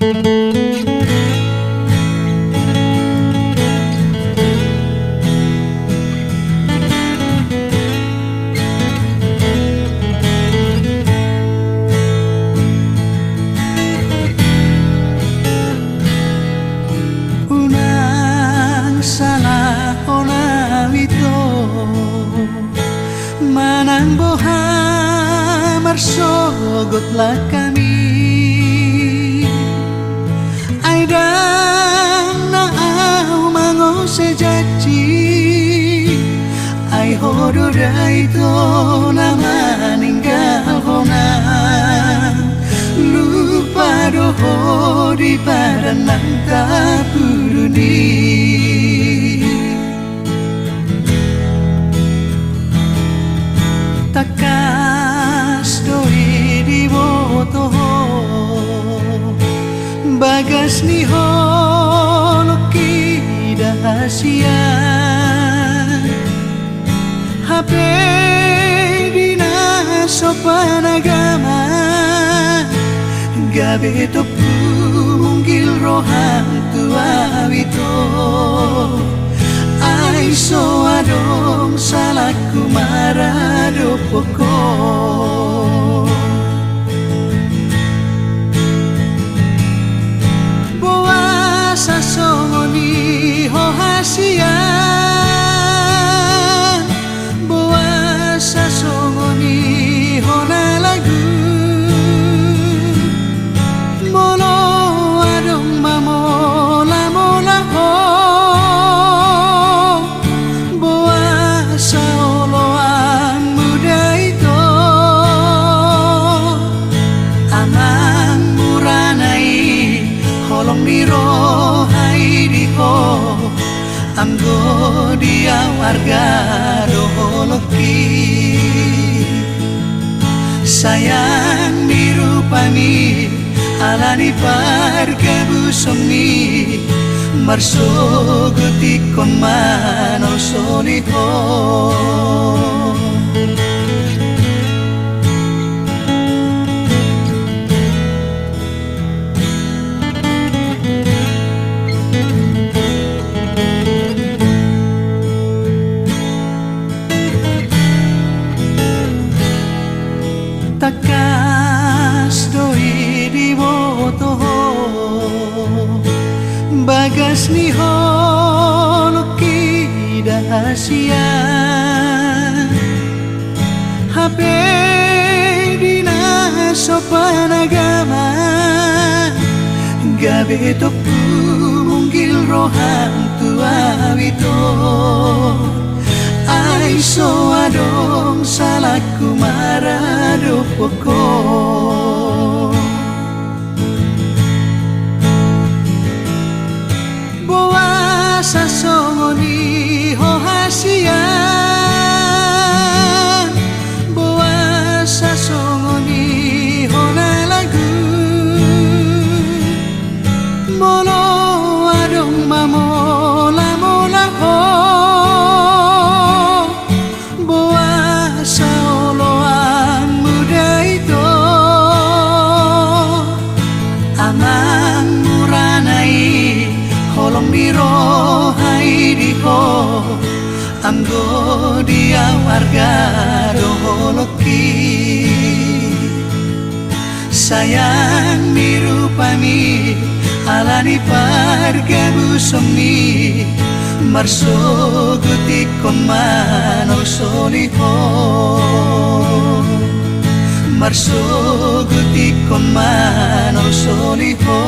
Unang salah ona wito manang boha marsogotlah kami aidang na au mango sejaji ai hodora itu na maninggal hona lupa doho di padanang tapuruni takas doi di botoho bagas ni holoki dahasia HP dina sopan agama gabe topu munggil rohang tua wito ai so adong salahku marado poko boa sasongoni hohasia boa sasongoni hona lagu molo adong mamola mola ho boa saoloan muda itu amang muranai holong diro hai diho anggo dia warga doholoki sayang dirupani alani parga busongi marso gutikon mano soliho takas doi di botoho bagas ni holoki dahasia HP dina sopan agama gabe topu munggil rohang tua wito ai so adong salahku marado poko boa sasongoni hohasia boa sasongoni hona lagu molo adong mamola mola ho saoloan muda itu amang muranai holong diro hai diho anggo dia warga doholoki sayang dirupani alani parga busongi marso gutikon mano soliho marso gutikon mano soliho